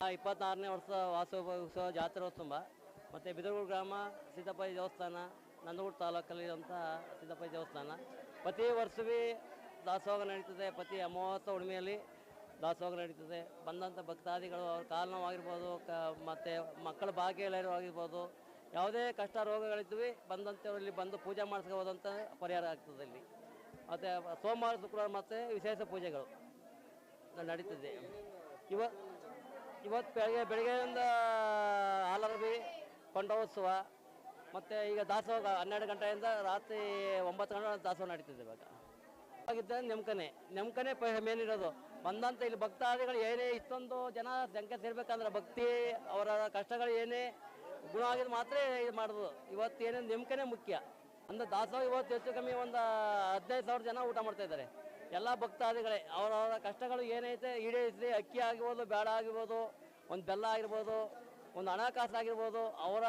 26ನೇ ವರ್ಷ ವಾಸೋತ್ಸವ ಜಾತ್ರೋತ್ಸವ ಮತ್ತು ಬಿದರಗೂಡು ಗ್ರಾಮ ಸಿದ್ದಪ್ಪಾಜಿ ದೇವಸ್ಥಾನ ನಂದಗೂಡು ತಾಲೂಕಲ್ಲಿರುವಂಥ ಸಿದ್ದಪ್ಪಾಜಿ ದೇವಸ್ಥಾನ ಪ್ರತಿ ವರ್ಷವೇ ದಾಸೋಹ ನಡೀತದೆ. ಪ್ರತಿ ಅಮಾವಾಸ್ಯ ಹುಣ್ಣಿಮೆಯಲ್ಲಿ ದಾಸೋಹ ನಡೀತದೆ. ಬಂದಂಥ ಭಕ್ತಾದಿಗಳು ಅವ್ರ ಕಾಲು ನೋವಾಗಿರ್ಬೋದು, ಮತ್ತು ಮಕ್ಕಳ ಭಾಗ್ಯ ಆಗಿರ್ಬೋದು, ಯಾವುದೇ ಕಷ್ಟ ರೋಗಗಳಿದ್ವಿ ಬಂದಂಥವ್ರಲ್ಲಿ ಬಂದು ಪೂಜೆ ಮಾಡಿಸ್ಕೋಬೋದಂತ ಪರಿಹಾರ ಆಗ್ತದೆ ಇಲ್ಲಿ. ಮತ್ತು ಸೋಮವಾರ ಶುಕ್ರವಾರ ಮತ್ತು ವಿಶೇಷ ಪೂಜೆಗಳು ನಡೀತದೆ. ಇವತ್ತು ಬೆಳಗ್ಗೆಯಿಂದ ಹಾಲರಬಿ ಕೊಂಡೋತ್ಸವ ಮತ್ತು ಈಗ ದಾಸೋಹ 12 ಗಂಟೆಯಿಂದ ರಾತ್ರಿ 9 ಗಂಟೆ ದಾಸೋಹ ನಡೀತದೆ. ಇವಾಗ ಆಗಿದ್ದರೆ ನೆಮ್ಕನೇ ಮೇನ್ ಇರೋದು. ಬಂದಂಥ ಇಲ್ಲಿ ಭಕ್ತಾದಿಗಳು ಏನೇ ಇಷ್ಟೊಂದು ಜನ ಸಂಖ್ಯೆ ಸೇರ್ಬೇಕಂದ್ರೆ ಭಕ್ತಿ ಅವರ ಕಷ್ಟಗಳು ಏನೇ ಗುಣ ಆಗಿದ್ದು ಮಾತ್ರ ಇದು ಮಾಡೋದು. ಇವತ್ತು ಏನೇ ನೆಮ್ಕನೇ ಮುಖ್ಯ ಅಂದರೆ ದಾಸೋಹ ಇವತ್ತು ಹೆಚ್ಚು ಕಮ್ಮಿ ಒಂದು 15,000 ಜನ ಊಟ ಮಾಡ್ತಾಯಿದ್ದಾರೆ. ಎಲ್ಲ ಭಕ್ತಾದಿಗಳೇ ಅವರವರ ಕಷ್ಟಗಳು ಏನೈತೆ ಈಡೇರಿಸಿ, ಅಕ್ಕಿ ಆಗಿರ್ಬೋದು, ಬೇಡ ಆಗಿರ್ಬೋದು, ಒಂದು ಬೆಲ್ಲ ಆಗಿರ್ಬೋದು, ಒಂದು ಹಣಕಾಸು ಆಗಿರ್ಬೋದು, ಅವರ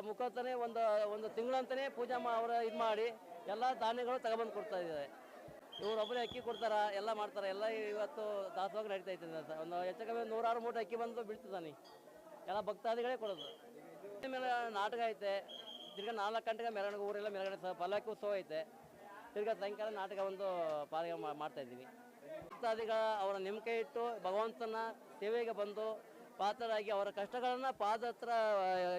ಮುಖಾಂತರನೇ ಒಂದು ತಿಂಗಳಂತಲೇ ಪೂಜೆ ಅವರ ಇದು ಮಾಡಿ ಎಲ್ಲ ಧಾನ್ಯಗಳು ತಗೊಬಂದು ಕೊಡ್ತಾ ಇದ್ದಾರೆ. ಇವರೊಬ್ಬರೇ ಅಕ್ಕಿ ಕೊಡ್ತಾರೆ, ಎಲ್ಲ ಮಾಡ್ತಾರೆ. ಎಲ್ಲ ಇವತ್ತು ದಾಸೋಹ ನಡೀತಾ ಇರ್ತದೆ. ಒಂದು ಹೆಚ್ಚು ಕಮ್ಮಿ 100 ಮೂಟೆ ಅಕ್ಕಿ ಬಂದು ಬೀಳ್ತದಾನೆ. ಎಲ್ಲ ಭಕ್ತಾದಿಗಳೇ ಕೊಡೋದು. ಮೇಲೆ ನಾಟಕ ಐತೆ. ತಿರ್ಗಿ 4 ಗಂಟೆಗೆ ಮೆರವಣಿಗೆ, ಊರೆಲ್ಲ ಮೆರವಣಿಗೆ, ಪಲ್ಲಕ್ಕಿ ಉತ್ಸವ ಐತೆ. ತಿರ್ಗಿ ಸಾಯಂಕಾಲ ನಾಟಕ ಒಂದು ಪಾಲ್ಗೆ ಮಾಡ್ತಾಯಿದ್ದೀವಿ. ಭಕ್ತಾದಿಗಳ ಅವರ ನಂಬಿಕೆ ಇಟ್ಟು ಭಗವಂತನ ಸೇವೆಗೆ ಬಂದು ಪಾತ್ರರಾಗಿ ಅವರ ಕಷ್ಟಗಳನ್ನು ಪಾದ ಹತ್ರ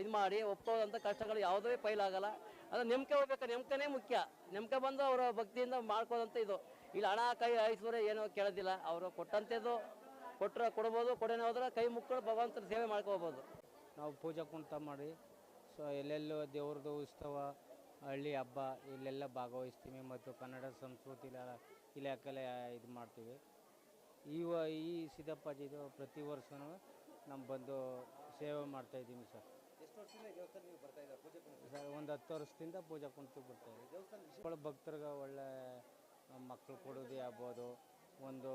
ಇದು ಮಾಡಿ ಒಪ್ಪೋದಂಥ ಕಷ್ಟಗಳು ಯಾವುದೇ ಫೈಲಾಗಲ್ಲ. ಅದು ನಂಬಿಕೆ ಹೋಗ್ಬೇಕು, ನಂಬಿಕೆನೇ ಮುಖ್ಯ. ನಂಬಿಕೆ ಬಂದು ಅವರ ಭಕ್ತಿಯಿಂದ ಮಾಡ್ಕೋದಂತ ಇದು. ಇಲ್ಲಿ ಹಣ ಕೈ ಐಶ್ವರ್ಯ ಏನೋ ಕೇಳೋದಿಲ್ಲ. ಅವರು ಕೊಟ್ಟಂಥದ್ದು ಕೊಟ್ಟರೆ ಕೊಡ್ಬೋದು, ಕೊಡೋನೇ ಹೋದ್ರೆ ಕೈ ಮುಕ್ಕಳು ಭಗವಂತನ ಸೇವೆ ಮಾಡ್ಕೋಬೋದು. ನಾವು ಪೂಜಾ ಕುಣಿತ ಮಾಡಿ ಎಲ್ಲೆಲ್ಲೋ ದೇವ್ರದ್ದು ಉತ್ಸವ, ಹಳ್ಳಿ ಹಬ್ಬ ಇಲ್ಲೆಲ್ಲ ಭಾಗವಹಿಸ್ತೀವಿ. ಮತ್ತು ಕನ್ನಡ ಸಂಸ್ಕೃತಿ ಇಲಾಖೆಲೆ ಇದು ಮಾಡ್ತೀವಿ. ಈ ಸಿದ್ದಪ್ಪಾಜಿದು ಪ್ರತಿ ವರ್ಷವೂ ನಮ್ಮ ಬಂದು ಸೇವೆ ಮಾಡ್ತಾಯಿದ್ದೀವಿ ಸರ್. ಎಷ್ಟು ವರ್ಷದಿಂದ ದೇವಸ್ಥಾನ ನೀವು ಬರ್ತಾ ಇದ್ದೀರಾ ಪೂಜೆ ಕುಣಿತ? ಸರ್ ಒಂದು 10 ವರ್ಷದಿಂದ ಪೂಜೆ ಕುಣಿತ ಬರ್ತಾಯಿದ್ದೀವಿ. ದೇವಸ್ಥಾನ ಭಕ್ತರಿಗೆ ಒಳ್ಳೆ ಮಕ್ಕಳು ಕೊಡೋದೇ ಆಗ್ಬೋದು, ಒಂದು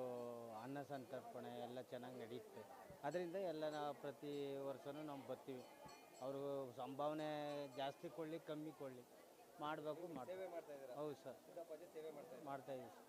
ಅನ್ನ ಸಂತರ್ಪಣೆ ಎಲ್ಲ ಚೆನ್ನಾಗಿ ನಡೆಯುತ್ತೆ. ಅದರಿಂದ ಎಲ್ಲ ನಾವು ಪ್ರತಿ ವರ್ಷವೂ ನಾವು ಬರ್ತೀವಿ. ಅವರು ಸಂಭಾವನೆ ಜಾಸ್ತಿ ಕೊಡಲಿ ಕಮ್ಮಿ ಕೊಡಲಿ ಮಾಡಬೇಕು. ಸೇವೆ ಮಾಡ್ತಾ ಇದ್ದೀರಾ? ಹೌದು ಸರ್, ಸಿದ್ದಪ್ಪಾಜಿ ಸೇವೆ ಮಾಡ್ತಾ ಮಾಡ್ತಾಯಿದ್ದೀವಿ ಸರ್.